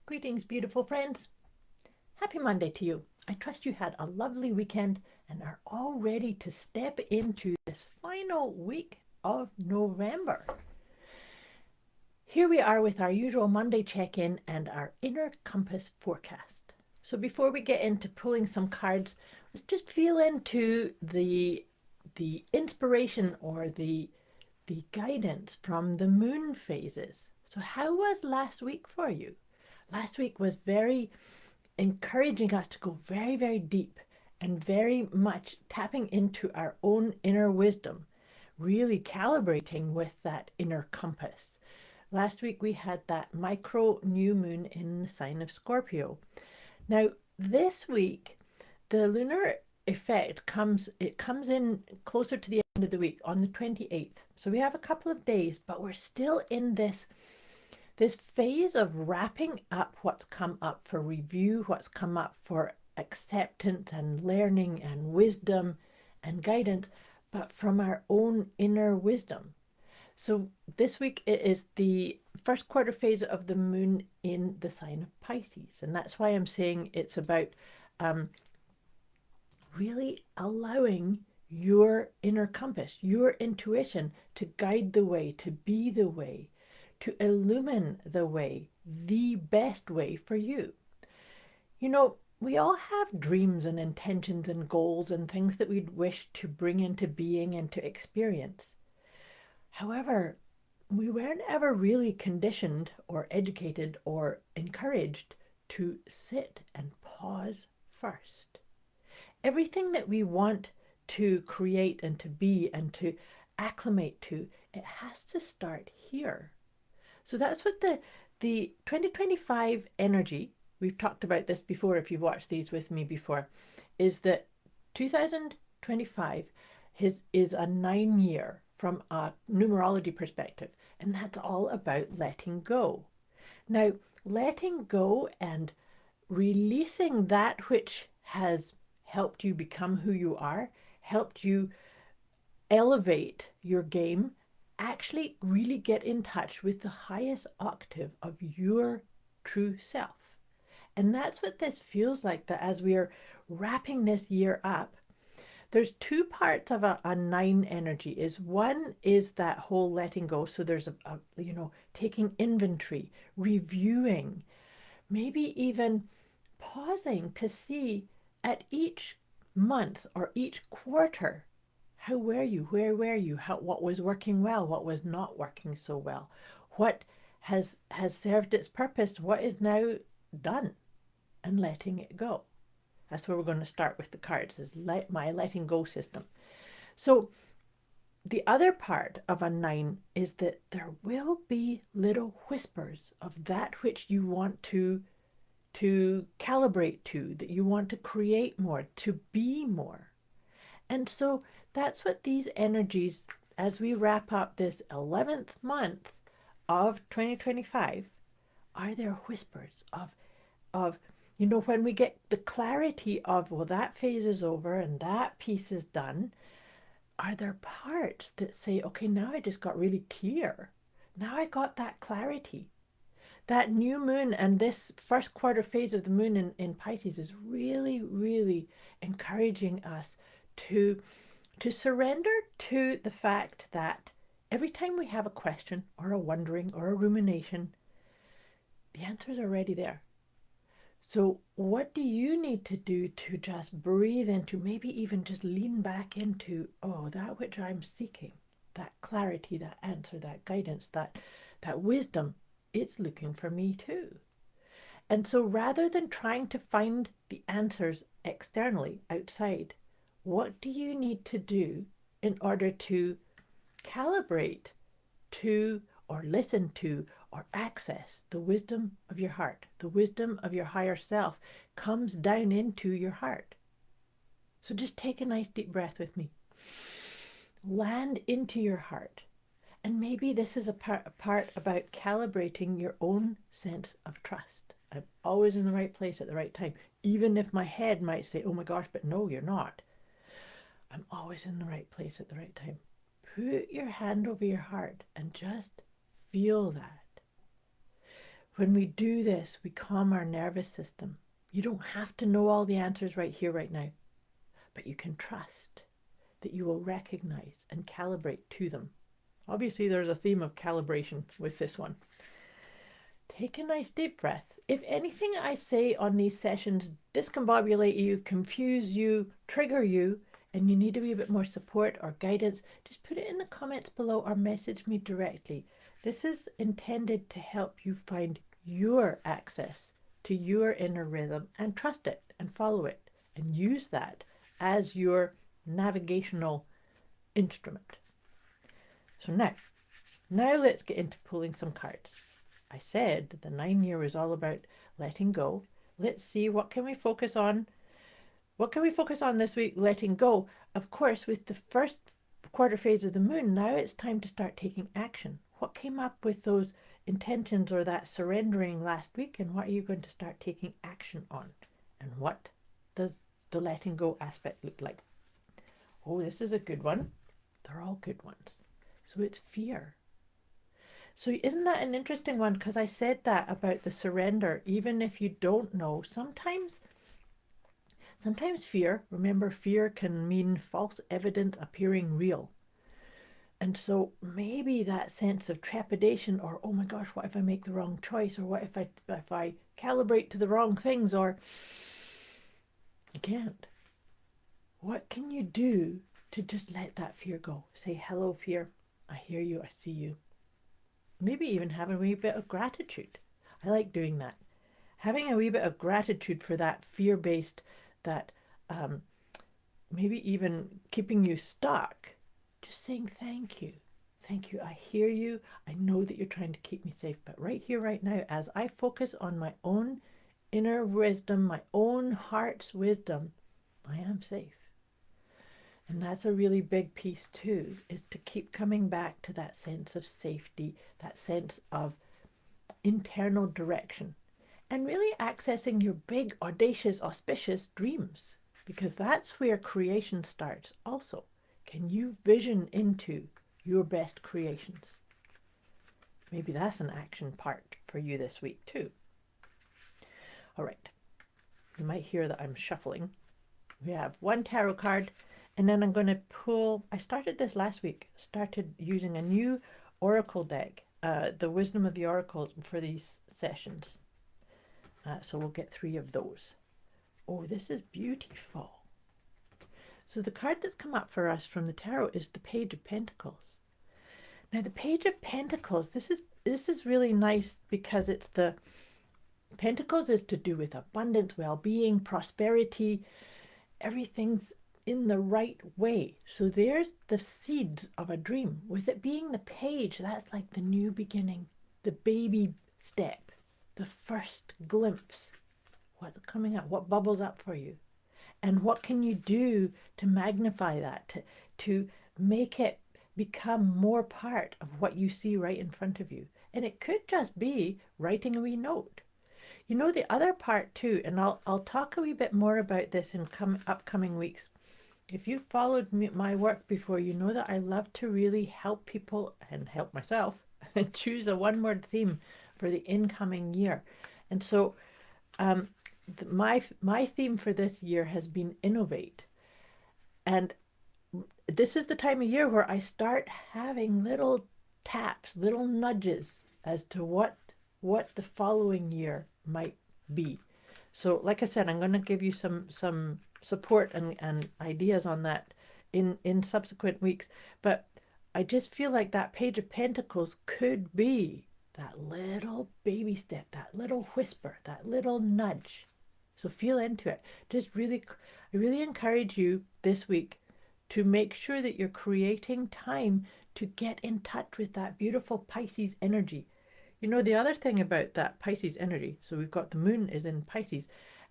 Greetings, beautiful friends. Happy Monday to you. I trust you had a lovely weekend and are all ready to step into this final week of November. Here we are with our usual Monday check-in and our inner compass forecast. So before we get into pulling some cards, let's just feel into the inspiration or the guidance from the moon phases. So how was last week for you? Last week was very encouraging us to go very, very deep and very much tapping into our own inner wisdom, really calibrating with that inner compass. Last week we had that micro new moon in the sign of Scorpio. Now, this week, the lunar effect comes in closer to the end of the week on the 28th. So we have a couple of days, but we're still in this phase of wrapping up what's come up for review, what's come up for acceptance and learning and wisdom and guidance, but from our own inner wisdom. So this week it is the first quarter phase of the moon in the sign of Pisces. And that's why I'm saying it's about really allowing your inner compass, your intuition to guide the way, to be the way, to illumine the way, the best way for you. You know, we all have dreams and intentions and goals and things that we'd wish to bring into being and to experience. However, we weren't ever really conditioned or educated or encouraged to sit and pause first. Everything that we want to create and to be and to acclimate to, it has to start here. So that's what the 2025 energy, we've talked about this before if you've watched these with me before, is that 2025 is a 9 year from a numerology perspective, and that's all about letting go. Now, letting go and releasing that which has helped you become who you are, helped you elevate your game, actually really get in touch with the highest octave of your true self. And that's what this feels like, that as we are wrapping this year up, there's two parts of a nine energy. Is one is that whole letting go. So there's a taking inventory, reviewing, maybe even pausing to see at each month or each quarter, how were you? Where were you? What was working well? What was not working so well? What has served its purpose? What is now done? And letting it go. That's where we're going to start with the cards, is my letting go system. So the other part of a 9 is that there will be little whispers of that which you want to calibrate to, that you want to create more, to be more. And so that's what these energies, as we wrap up this 11th month of 2025, are there whispers of when we get the clarity of, well, that phase is over and that piece is done, are there parts that say, okay, now I just got really clear. Now I got that clarity. That new moon and this first quarter phase of the moon in Pisces is really, really encouraging us to surrender to the fact that every time we have a question or a wondering or a rumination, the answers are already there. So what do you need to do to just breathe into, maybe even just lean back into, oh, that which I'm seeking, that clarity, that answer, that guidance, that wisdom, it's looking for me too. And so rather than trying to find the answers externally, outside, what do you need to do in order to calibrate to or listen to or access the wisdom of your heart? The wisdom of your higher self comes down into your heart. So just take a nice deep breath with me. Land into your heart. And maybe this is a part about calibrating your own sense of trust. I'm always in the right place at the right time. Even if my head might say, oh my gosh, but no, you're not. I'm always in the right place at the right time. Put your hand over your heart and just feel that. When we do this, we calm our nervous system. You don't have to know all the answers right here, right now, but you can trust that you will recognize and calibrate to them. Obviously, there's a theme of calibration with this one. Take a nice deep breath. If anything I say on these sessions discombobulate you, confuse you, trigger you, and you need a wee bit more support or guidance, just put it in the comments below or message me directly. This is intended to help you find your access to your inner rhythm and trust it and follow it and use that as your navigational instrument. So now let's get into pulling some cards. I said the 9-year was all about letting go. Let's see, what can we focus on? What can we focus on this week? Letting go. Of course, with the first quarter phase of the moon, now it's time to start taking action. What came up with those intentions or that surrendering last week, and what are you going to start taking action on? And what does the letting go aspect look like? Oh, this is a good one. They're all good ones. So it's fear. So isn't that an interesting one? Because I said that about the surrender, even if you don't know, sometimes fear, remember, fear can mean false evidence appearing real. And so maybe that sense of trepidation, or, oh my gosh, what if I make the wrong choice? Or what if I calibrate to the wrong things? Or you can't. What can you do to just let that fear go? Say, hello, fear. I hear you. I see you. Maybe even have a wee bit of gratitude. I like doing that. Having a wee bit of gratitude for that fear-based, that maybe even keeping you stuck. Just saying thank you. Thank you. I hear you. I know that you're trying to keep me safe. But right here, right now, as I focus on my own inner wisdom, my own heart's wisdom, I am safe. And that's a really big piece too, is to keep coming back to that sense of safety, that sense of internal direction, and really accessing your big, audacious, auspicious dreams, because that's where creation starts also. Can you vision into your best creations? Maybe that's an action part for you this week too. All right. You might hear that I'm shuffling. We have one tarot card, and then I'm going to pull, I started this last week, started using a new oracle deck, the Wisdom of the Oracles for these sessions. So we'll get 3 of those. Oh, this is beautiful. So the card that's come up for us from the tarot is the Page of Pentacles. Now the Page of Pentacles, this is really nice because it's the Pentacles is to do with abundance, well-being, prosperity. Everything's in the right way. So there's the seeds of a dream. With it being the page, that's like the new beginning, the baby step, the first glimpse. What's coming up? What bubbles up for you? And what can you do to magnify that, to make it become more part of what you see right in front of you? And it could just be writing a wee note. You know, the other part too, and I'll talk a wee bit more about this in upcoming weeks. If you've followed my work before, you know that I love to really help people and help myself and choose a one-word theme for the incoming year. And so my theme for this year has been innovate. And this is the time of year where I start having little taps, little nudges as to what the following year might be. So like I said, I'm going to give you some support and ideas on that in subsequent weeks. But I just feel like that Page of Pentacles could be that little baby step, that little whisper, that little nudge. So feel into it. I really encourage you this week to make sure that you're creating time to get in touch with that beautiful Pisces energy. You know, the other thing about that Pisces energy, so we've got the moon is in Pisces.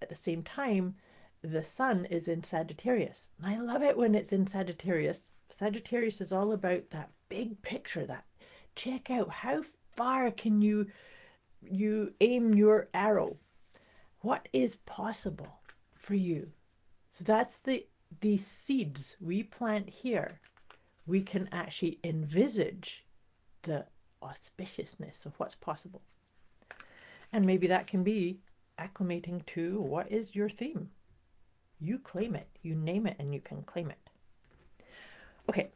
At the same time, the sun is in Sagittarius. And I love it when it's in Sagittarius. Sagittarius is all about that big picture, that check out how far can you aim your arrow. What is possible for you? So that's the seeds we plant here. We can actually envisage the auspiciousness of what's possible. And maybe that can be acclimating to what is your theme. You claim it, you name it, and you can claim it. Okay,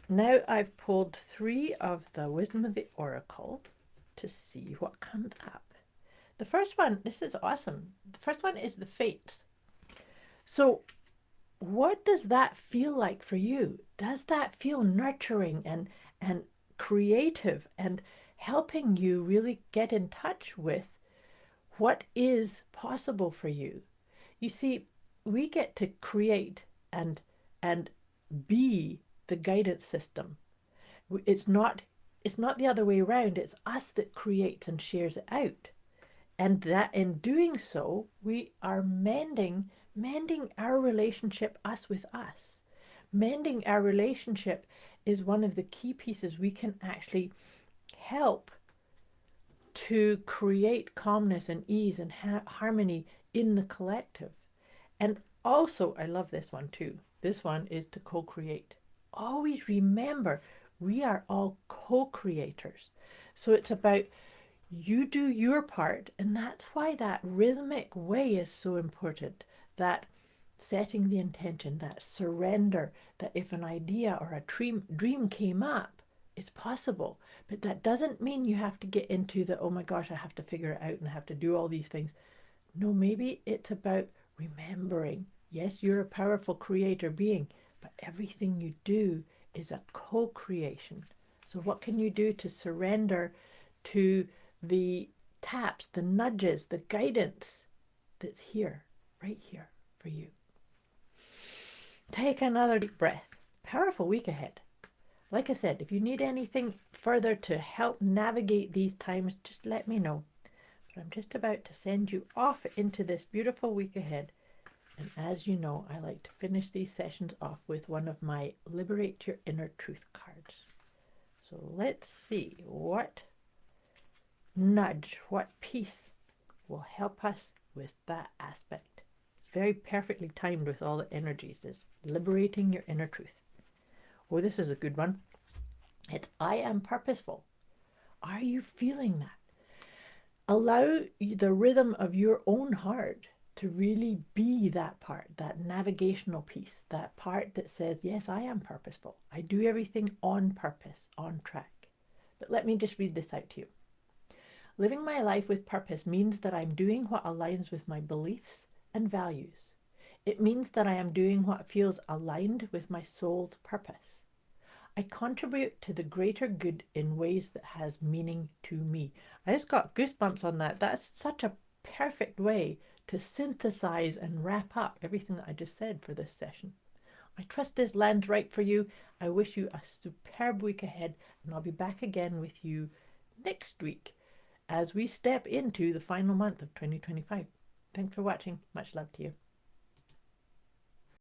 now I've pulled 3 of the Wisdom of the Oracle to see what comes up. The first one, this is awesome. The first one is the Fates. So what does that feel like for you? Does that feel nurturing and creative and helping you really get in touch with what is possible for you? You see, we get to create and be the guidance system. It's not the other way around. It's us that creates and shares it out. And that in doing so, we are mending our relationship, us with us. Mending our relationship is one of the key pieces we can actually help to create calmness and ease and harmony in the collective. And also, I love this one too. This one is to co-create. Always remember, we are all co-creators. So it's about you do your part, and that's why that rhythmic way is so important. That setting the intention, that surrender, that if an idea or a dream came up, it's possible. But that doesn't mean you have to get into the, oh my gosh, I have to figure it out and I have to do all these things. No, maybe it's about remembering, yes, you're a powerful creator being, but everything you do is a co-creation. So what can you do to surrender to the taps, the nudges, the guidance that's here, right here for you? Take another deep breath. Powerful week ahead. Like I said, if you need anything further to help navigate these times, just let me know. But I'm just about to send you off into this beautiful week ahead. And as you know, I like to finish these sessions off with one of my Liberate Your Inner Truth cards. So let's see what nudge, what piece will help us with that aspect. It's very perfectly timed with all the energies. It's liberating your inner truth. Oh, this is a good one. It's I am purposeful. Are you feeling that? Allow the rhythm of your own heart to really be that part, that navigational piece, that part that says, yes, I am purposeful. I do everything on purpose, on track. But let me just read this out to you. Living my life with purpose means that I'm doing what aligns with my beliefs and values. It means that I am doing what feels aligned with my soul's purpose. I contribute to the greater good in ways that has meaning to me. I just got goosebumps on that. That's such a perfect way to synthesize and wrap up everything that I just said for this session. I trust this lands right for you. I wish you a superb week ahead, and I'll be back again with you next week as we step into the final month of 2025. Thanks for watching. Much love to you.